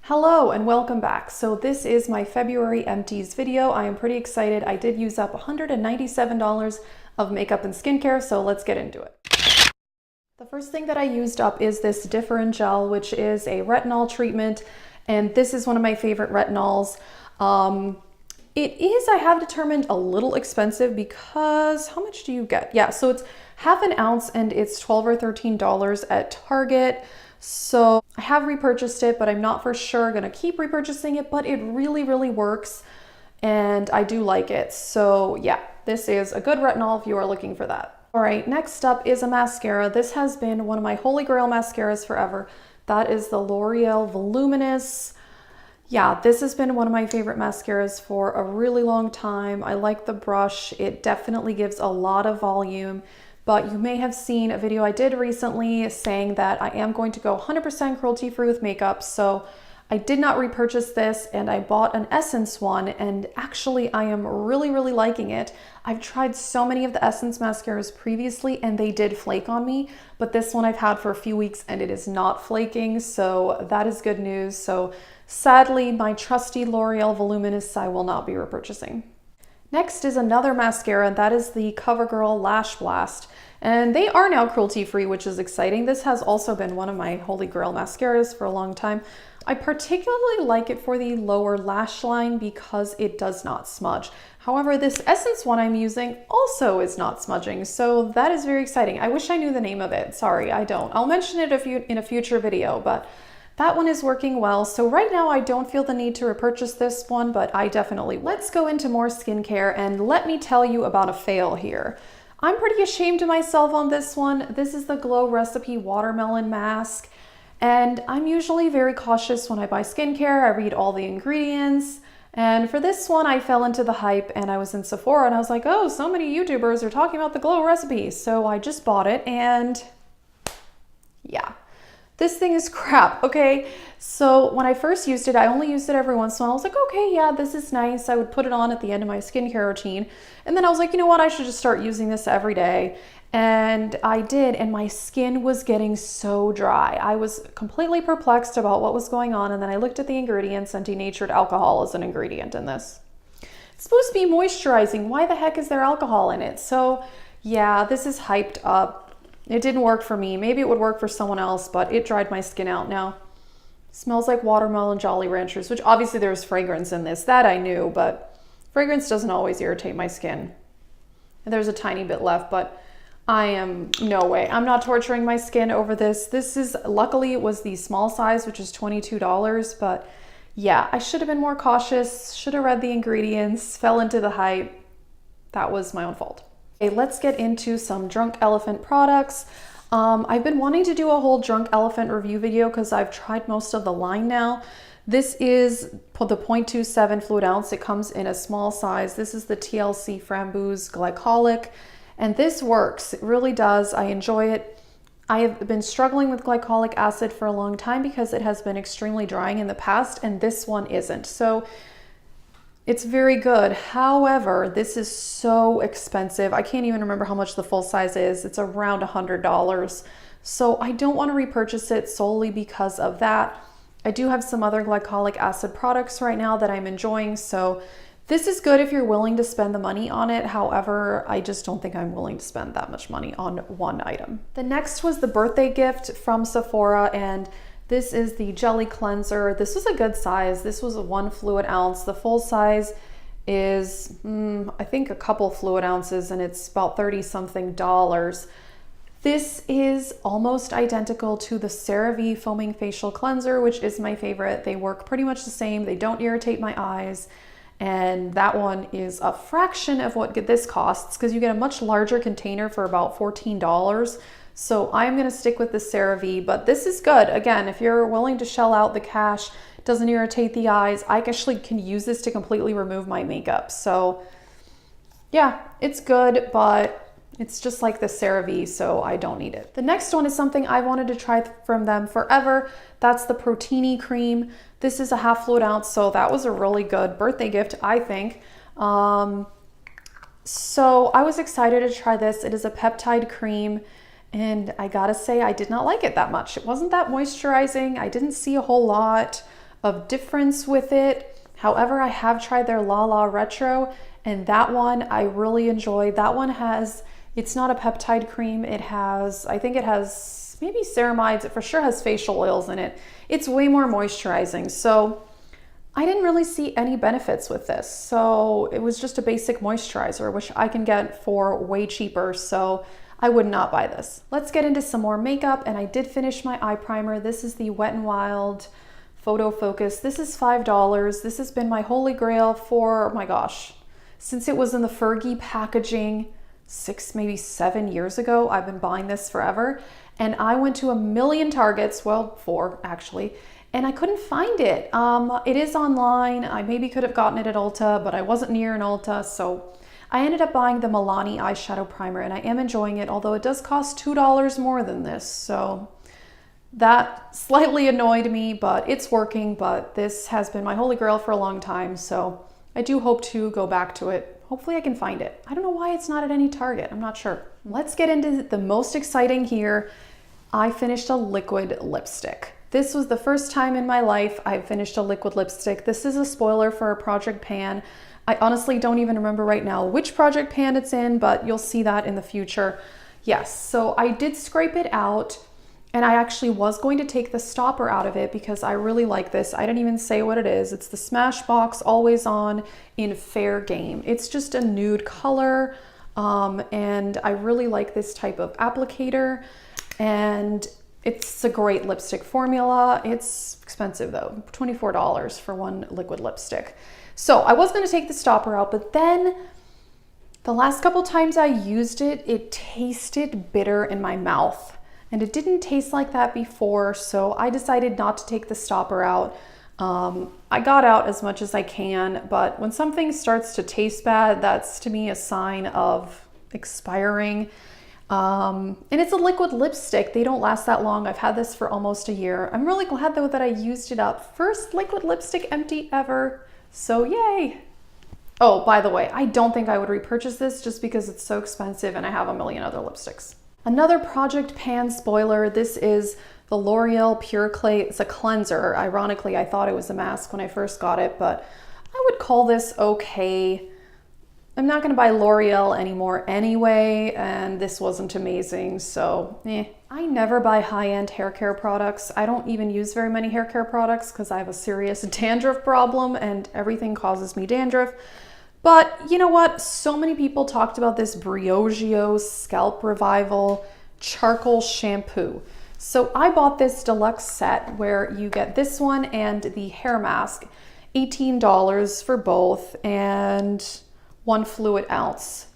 Hello and welcome back. So this is my February empties video. I am pretty excited. I did use up $197 of makeup and skincare, so let's get into it. The first thing that I used up is this Differin Gel, which is a retinol treatment, and this is one of my favorite retinols. It is, I have determined, a little expensive because how much do you get? Yeah, so it's half an ounce and it's $12 or $13 at Target. So I have repurchased it, but I'm not for sure gonna keep repurchasing it, but it really works and I do like it. So yeah, this is a good retinol if you are looking for that. All right, next up is a mascara. This has been one of my holy grail mascaras forever. That is the L'Oreal Voluminous. Yeah, this has been one of my favorite mascaras for a really long time. I like the brush. It definitely gives a lot of volume, but you may have seen a video I did recently saying that I am going to go 100% cruelty-free with makeup. So I did not repurchase this and I bought an Essence one, and actually I am really liking it. I've tried so many of the Essence mascaras previously and they did flake on me, but this one I've had for a few weeks and it is not flaking, so that is good news. So sadly, my trusty L'Oreal Voluminous I will not be repurchasing. Next is another mascara, and that is the CoverGirl Lash Blast. And they are now cruelty-free, which is exciting. This has also been one of my holy grail mascaras for a long time. I particularly like it for the lower lash line because it does not smudge. However, this Essence one I'm using also is not smudging, so that is very exciting. I wish I knew the name of it. Sorry, I don't. I'll mention it in a future video, but that one is working well. So right now I don't feel the need to repurchase this one, but I definitely will. Let's go into more skincare and let me tell you about a fail here. I'm pretty ashamed of myself on this one. This is the Glow Recipe Watermelon Mask. And I'm usually very cautious when I buy skincare. I read all the ingredients. And for this one, I fell into the hype and I was in Sephora and I was like, oh, so many YouTubers are talking about the Glow Recipe. So I just bought it and yeah. This thing is crap, okay? So when I first used it, I only used it every once in a while. I was like, okay, yeah, this is nice. I would put it on at the end of my skincare routine. And then I was like, you know what? I should just start using this every day. And I did, and my skin was getting so dry. I was completely perplexed about what was going on. And then I looked at the ingredients, and denatured alcohol is an ingredient in this. It's supposed to be moisturizing. Why the heck is there alcohol in it? So yeah, this is hyped up. It didn't work for me. Maybe it would work for someone else, but it dried my skin out now. Smells like watermelon Jolly Ranchers, which obviously there's fragrance in this. That I knew, but fragrance doesn't always irritate my skin. And there's a tiny bit left, but no way. I'm not torturing my skin over this. This is, luckily it was the small size, which is $22, but yeah, I should have been more cautious, should have read the ingredients, fell into the hype. That was my own fault. Okay, let's get into some Drunk Elephant products. I've been wanting to do a whole Drunk Elephant review video because I've tried most of the line now. This is the 0.27 fluid ounce. It comes in a small size. This is the TLC Framboos Glycolic, and this works. It really does. I enjoy it. I have been struggling with glycolic acid for a long time because it has been extremely drying in the past, and this one isn't. So it's very good. However, this is so expensive. I can't even remember how much the full size is. It's around $100. So I don't want to repurchase it solely because of that. I do have some other glycolic acid products right now that I'm enjoying. So this is good if you're willing to spend the money on it. However, I just don't think I'm willing to spend that much money on one item. The next was the birthday gift from Sephora, and this is the Jelly Cleanser. This was a good size. This was a 1 fluid ounce. The full size is, I think a couple fluid ounces, and it's about $30-something. This is almost identical to the CeraVe Foaming Facial Cleanser, which is my favorite. They work pretty much the same. They don't irritate my eyes. And that one is a fraction of what this costs because you get a much larger container for about $14. So I'm going to stick with the CeraVe, but this is good. Again, if you're willing to shell out the cash, it doesn't irritate the eyes. I actually can use this to completely remove my makeup. So yeah, it's good, but it's just like the CeraVe, so I don't need it. The next one is something I wanted to try from them forever. That's the Protini Cream. This is a half fluid ounce, so that was a really good birthday gift, I think. So I was excited to try this. It is a peptide cream. And I gotta say, I did not like it that much. It wasn't that moisturizing. I didn't see a whole lot. of difference with it. However, I have tried their La La Retro, and that one I really enjoyed. That one has, it's not a peptide cream. It has, I think it has maybe ceramides. It for sure has facial oils in it. It's way more moisturizing. So I didn't really see any benefits with this. So it was just a basic moisturizer, which I can get for way cheaper. So I would not buy this. Let's get into some more makeup. And I did finish my eye primer. This is the Wet n Wild Photo Focus. This is $5. This has been my holy grail for, oh my gosh, since it was in the Fergie packaging 6, maybe 7 years ago. I've been buying this forever. And I went to a million Targets, well, 4 actually, and I couldn't find it. It is online. I maybe could have gotten it at Ulta, but I wasn't near an Ulta, so I ended up buying the Milani eyeshadow primer, and I am enjoying it, although it does cost $2 more than this, so that slightly annoyed me, but it's working. But this has been my holy grail for a long time, so I do hope to go back to it. Hopefully I can find it. I don't know why it's not at any Target. I'm not sure. Let's get into the most exciting here. I finished a liquid lipstick. This was the first time in my life I've finished a liquid lipstick. This is a spoiler for a Project Pan. I honestly don't even remember right now which Project Pan it's in, but you'll see that in the future. Yes, so I did scrape it out, and I actually was going to take the stopper out of it because I really like this. I didn't even say what it is. It's the Smashbox Always On in Fair Game. It's just a nude color, and I really like this type of applicator, and it's a great lipstick formula. It's expensive though, $24 for one liquid lipstick. So I was gonna take the stopper out, but then the last couple times I used it, it tasted bitter in my mouth. And it didn't taste like that before, so I decided not to take the stopper out. I got out as much as I can, but when something starts to taste bad, that's to me a sign of expiring. And it's a liquid lipstick. They don't last that long. I've had this for almost a year. I'm really glad though that I used it up. First liquid lipstick empty ever, so yay. Oh, by the way, I don't think I would repurchase this just because it's so expensive and I have a million other lipsticks. Another Project Pan spoiler. This is the L'Oreal Pure Clay. It's a cleanser. Ironically, I thought it was a mask when I first got it, but I would call this okay. I'm not gonna buy L'Oreal anymore anyway, and this wasn't amazing, so I never buy high-end hair care products. I don't even use very many hair care products because I have a serious dandruff problem and everything causes me dandruff. But you know what? So many people talked about this Briogeo Scalp Revival Charcoal Shampoo. So I bought this deluxe set where you get this one and the hair mask, $18 for both, and 1 fluid ounce.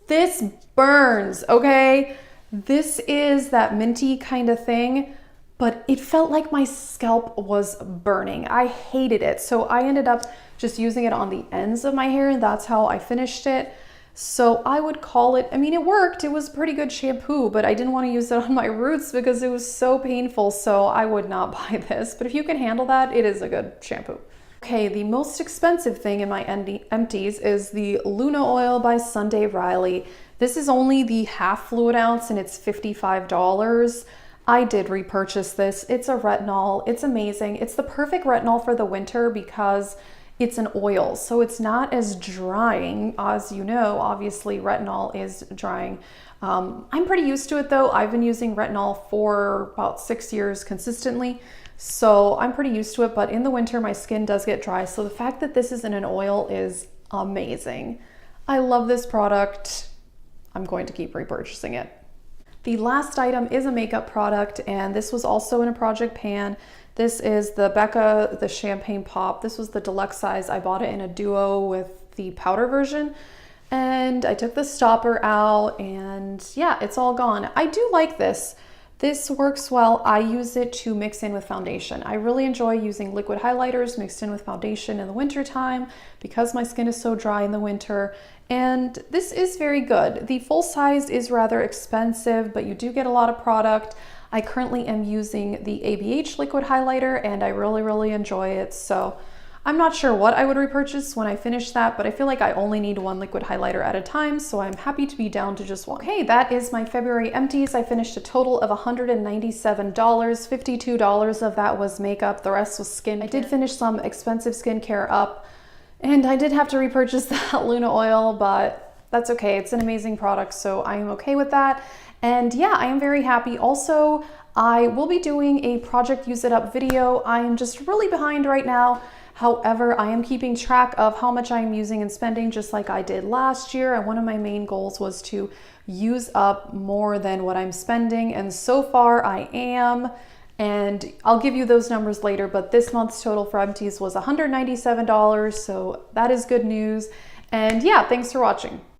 This burns, okay? This is that minty kind of thing, but it felt like my scalp was burning. I hated it. So I ended up just using it on the ends of my hair, and that's how I finished it. So I would call it, I mean, it worked. It was pretty good shampoo, but I didn't want to use it on my roots because it was so painful. So I would not buy this, but if you can handle that, it is a good shampoo. Okay, the most expensive thing in my empties is the Luna Oil by Sunday Riley. This is only the half fluid ounce and it's $55. I did repurchase this. It's a retinol. It's amazing. It's the perfect retinol for the winter because it's an oil, so it's not as drying. As you know, obviously retinol is drying. I'm pretty used to it though. I've been using retinol for about 6 years consistently, so I'm pretty used to it, but in the winter my skin does get dry, so the fact that this is in an oil is amazing. I love this product. I'm going to keep repurchasing it. The last item is a makeup product, and this was also in a Project Pan. This is the Becca, the Champagne Pop. This was the deluxe size. I bought it in a duo with the powder version, and I took the stopper out, and yeah, it's all gone. I do like this. This works well. I use it to mix in with foundation. I really enjoy using liquid highlighters mixed in with foundation in the winter time because my skin is so dry in the winter. And this is very good. The full size is rather expensive, but you do get a lot of product. I currently am using the ABH liquid highlighter and I really enjoy it. So I'm not sure what I would repurchase when I finish that, but I feel like I only need one liquid highlighter at a time, so I'm happy to be down to just one. Okay, that is my February empties. I finished a total of $197. $52 of that was makeup, the rest was skin. I did finish some expensive skincare up, and I did have to repurchase that Luna oil, but that's okay. It's an amazing product, so I am okay with that. And yeah, I am very happy. Also, I will be doing a project use it up video. I am just really behind right now. However, I am keeping track of how much I am using and spending just like I did last year. And one of my main goals was to use up more than what I'm spending. And so far I am. And I'll give you those numbers later, but this month's total for empties was $197. So that is good news. And yeah, thanks for watching.